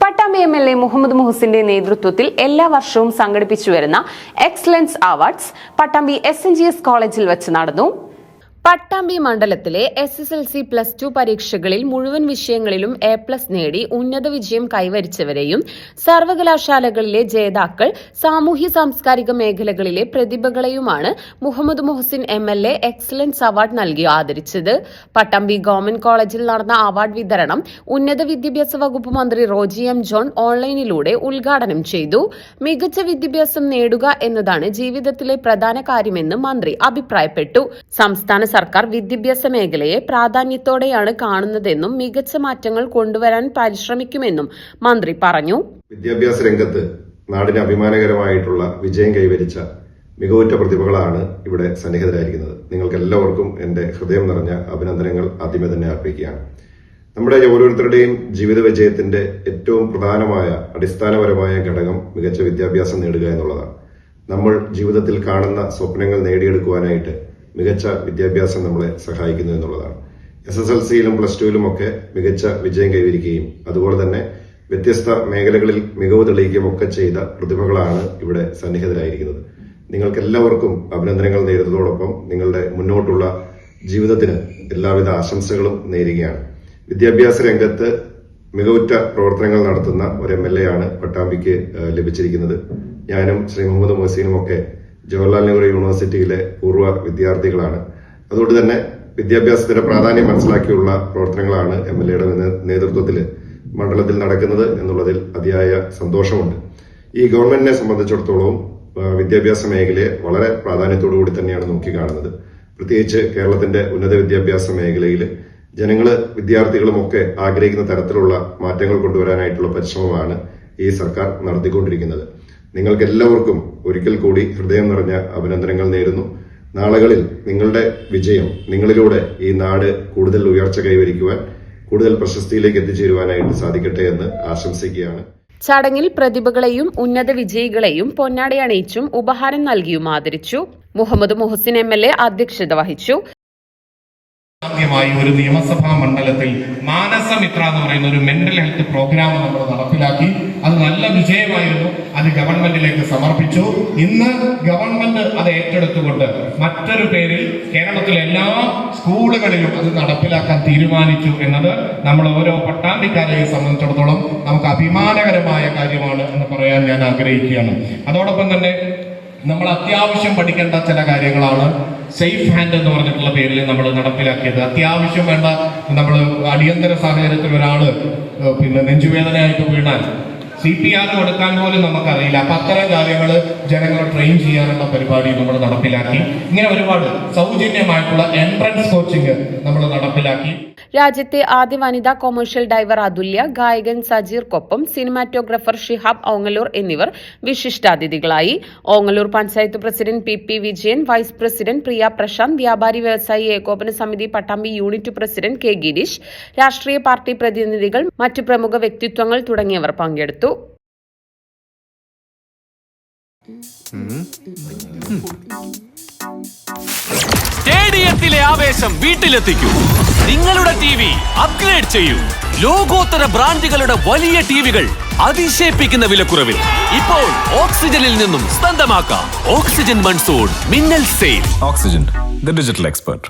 Pattambi MLA Muhammad മുഹസിന്റെ നേതൃത്വത്തിൽ എല്ലാ വർഷവും സംഘടിപ്പിച്ചുവരുന്ന എക്സലൻസ് അവാർഡ്സ് പട്ടാമ്പി SNGS കോളേജിൽ വെച്ച് നടന്നു. പട്ടാമ്പി മണ്ഡലത്തിലെ SSLC +2 പരീക്ഷകളിൽ മുഴുവൻ വിഷയങ്ങളിലും A+ നേടി ഉന്നത വിജയം കൈവരിച്ചവരെയും സർവകലാശാലകളിലെ ജേതാക്കൾ സാമൂഹ്യ സാംസ്കാരിക മേഖലകളിലെ പ്രതിഭകളെയുമാണ് Muhammad Muhasin MLA excellence award നൽകി ആദരിച്ചത്. പട്ടാമ്പി ഗവൺമെന്റ് കോളേജിൽ നടന്ന അവാർഡ് വിതരണം ഉന്നത വിദ്യാഭ്യാസ വകുപ്പ് മന്ത്രി റോജി M. ജോൺ ഓൺലൈനിലൂടെ ഉദ്ഘാടനം ചെയ്തു. മികച്ച വിദ്യാഭ്യാസം നേടുക എന്നതാണ് ജീവിതത്തിലെ പ്രധാന കാര്യമെന്ന് മന്ത്രി അഭിപ്രായപ്പെട്ടു. സംസ്ഥാന സർക്കാർ വിദ്യാഭ്യാസ മേഖലയെ പ്രാധാന്യത്തോടെയാണ് കാണുന്നതെന്നും മികച്ച മാറ്റങ്ങൾ കൊണ്ടുവരാൻ പരിശ്രമിക്കുമെന്നും മന്ത്രി പറഞ്ഞു. വിദ്യാഭ്യാസ രംഗത്ത് നാടിന് അഭിമാനകരമായിട്ടുള്ള വിജയം കൈവരിച്ച മികവുറ്റ പ്രതിഭകളാണ് ഇവിടെ സന്നിഹിതരായിരിക്കുന്നത്. നിങ്ങൾക്ക് എല്ലാവർക്കും എന്റെ ഹൃദയം നിറഞ്ഞ അഭിനന്ദനങ്ങൾ ആദ്യമേ തന്നെ അർപ്പിക്കുകയാണ്. നമ്മുടെ ഓരോരുത്തരുടെയും ജീവിത വിജയത്തിന്റെ ഏറ്റവും പ്രധാനമായ അടിസ്ഥാനപരമായ ഘടകം മികച്ച വിദ്യാഭ്യാസം നേടുക എന്നുള്ളതാണ്. നമ്മൾ ജീവിതത്തിൽ കാണുന്ന സ്വപ്നങ്ങൾ നേടിയെടുക്കുവാനായിട്ട് മികച്ച വിദ്യാഭ്യാസം നമ്മളെ സഹായിക്കുന്നു എന്നുള്ളതാണ്. SSLCയിലും +2ലും ഒക്കെ മികച്ച വിജയം കൈവരിക്കുകയും അതുപോലെ തന്നെ വ്യത്യസ്ത മേഖലകളിൽ മികവ് തെളിയിക്കുകയും ഒക്കെ ചെയ്ത പ്രതിഭകളാണ് ഇവിടെ സന്നിഹിതരായിരിക്കുന്നത്. നിങ്ങൾക്ക് എല്ലാവർക്കും അഭിനന്ദനങ്ങൾ നേരുന്നതോടൊപ്പം നിങ്ങളുടെ മുന്നോട്ടുള്ള ജീവിതത്തിന് എല്ലാവിധ ആശംസകളും നേരുകയാണ്. വിദ്യാഭ്യാസ രംഗത്ത് മികവുറ്റ പ്രവർത്തനങ്ങൾ നടത്തുന്ന ഒരു MLA ആണ് പട്ടാമ്പിക്ക് ലഭിച്ചിരിക്കുന്നത്. ഞാനും ശ്രീ മുഹമ്മദ് മുഹസിനും ഒക്കെ ജവഹർലാൽ നെഹ്റു യൂണിവേഴ്സിറ്റിയിലെ പൂർവ്വ വിദ്യാർത്ഥികളാണ്. അതുകൊണ്ട് തന്നെ വിദ്യാഭ്യാസത്തിന്റെ പ്രാധാന്യം മനസ്സിലാക്കിയുള്ള പ്രവർത്തനങ്ങളാണ് MLAയുടെ നേതൃത്വത്തിൽ മണ്ഡലത്തിൽ നടക്കുന്നത് എന്നുള്ളതിൽ അതിയായ സന്തോഷമുണ്ട്. ഈ ഗവൺമെന്റിനെ സംബന്ധിച്ചിടത്തോളം വിദ്യാഭ്യാസ മേഖലയെ വളരെ പ്രാധാന്യത്തോടുകൂടി തന്നെയാണ് നോക്കിക്കാണുന്നത്. പ്രത്യേകിച്ച് കേരളത്തിന്റെ ഉന്നത വിദ്യാഭ്യാസ മേഖലയിൽ ജനങ്ങള് വിദ്യാർത്ഥികളും ഒക്കെ ആഗ്രഹിക്കുന്ന തരത്തിലുള്ള മാറ്റങ്ങൾ കൊണ്ടുവരാനായിട്ടുള്ള പരിശ്രമമാണ് ഈ സർക്കാർ നടത്തിക്കൊണ്ടിരിക്കുന്നത്. നിങ്ങൾക്ക് എല്ലാവർക്കും ഒരിക്കൽ കൂടി ഹൃദയം നിറഞ്ഞ അഭിനന്ദനങ്ങൾ നേരുന്നു. നാളുകളിൽ നിങ്ങളുടെ വിജയം നിങ്ങളിലൂടെ ഈ നാട് കൂടുതൽ ഉയർച്ച കൈവരിക്കുവാൻ, കൂടുതൽ പ്രശസ്തിയിലേക്ക് എത്തിച്ചേരുവാനായിട്ട് സാധിക്കട്ടെ എന്ന് ആശംസിക്കുകയാണ്. ചടങ്ങിൽ പ്രതിഭകളെയും ഉന്നത വിജയികളെയും പൊന്നാടയണിയിച്ചും ഉപഹാരം നൽകിയും ആദരിച്ചു. മുഹമ്മദ് മുഹസിൻ MLA അധ്യക്ഷത വഹിച്ചു. ആദ്യമായി ഒരു നിയമസഭാ മണ്ഡലത്തിൽ മാനസമിത്ര എന്ന് പറയുന്ന ഒരു മെന്റൽ ഹെൽത്ത് പ്രോഗ്രാം നമ്മൾ നടപ്പിലാക്കി. അത് നല്ല വിജയമായിരുന്നു. അത് ഗവൺമെന്റിലേക്ക് സമർപ്പിച്ചു. ഇന്ന് ഗവൺമെന്റ് അത് ഏറ്റെടുത്തുകൊണ്ട് മറ്റൊരു പേരിൽ കേരളത്തിലെ എല്ലാ സ്കൂളുകളിലും അത് നടപ്പിലാക്കാൻ തീരുമാനിച്ചു എന്നത് നമ്മൾ ഓരോ പട്ടാമ്പിക്കാരെയെ സംബന്ധിച്ചിടത്തോളം നമുക്ക് അഭിമാനകരമായ കാര്യമാണ് എന്ന് പറയാൻ ഞാൻ ആഗ്രഹിക്കുകയാണ്. അതോടൊപ്പം തന്നെ നമ്മൾ അത്യാവശ്യം പഠിക്കേണ്ട ചില കാര്യങ്ങളാണ് സേഫ് ഹാൻഡ് എന്ന് പറഞ്ഞിട്ടുള്ള പേരിൽ നമ്മൾ നടപ്പിലാക്കിയത്. അത്യാവശ്യം വേണ്ട, നമ്മൾ അടിയന്തര സാഹചര്യത്തിൽ ഒരാള് നെഞ്ചുവേദനയായിട്ട് വീണാൽ CPR കൊടുക്കാൻ പോലും നമുക്കറിയില്ല. അപ്പൊ അത്തരം കാര്യങ്ങൾ ജനങ്ങളെ ട്രെയിൻ ചെയ്യാനുള്ള പരിപാടി നമ്മൾ നടപ്പിലാക്കി. ഇങ്ങനെ ഒരുപാട് സൗജന്യമായിട്ടുള്ള എൻട്രൻസ് കോച്ചിങ് നമ്മൾ നടപ്പിലാക്കി. രാജ്യത്തെ ആദ്യ വനിതാ കൊമേഴ്ഷ്യൽ ഡൈവർ അതുല്യ, ഗായകൻ സജീർക്കൊപ്പം സിനിമാറ്റോഗ്രാഫർ ഷിഹാബ് ഓങ്ങല്ലൂർ എന്നിവർ വിശിഷ്ടാതിഥികളായി. Ongallur panchayat president PP Vijayan, vice president Priya Prashanth, Vyapari Vyavasayi Ekopana Samithi Pattambi unit president K. Girish, രാഷ്ട്രീയ പാർട്ടി പ്രതിനിധികൾ, മറ്റു പ്രമുഖ വ്യക്തിത്വങ്ങൾ തുടങ്ങിയവർ പങ്കെടുത്തു. സ്റ്റേഡിയത്തിലെ ആവേശം വീട്ടിലെത്തിക്കൂ. നിങ്ങളുടെ TV അപ്ഗ്രേഡ് ചെയ്യൂ. ലോകോത്തര ബ്രാൻഡുകളുടെ വലിയ ടിവികൾ അതിശയിപ്പിക്കുന്ന വിലക്കുറവിൽ ഇപ്പോൾ ഓക്സിജനിൽ നിന്നും സ്വന്തമാക്കാം. ഓക്സിജൻ മൺസൂൺ മിന്നൽ sale. Oxygen, the digital expert.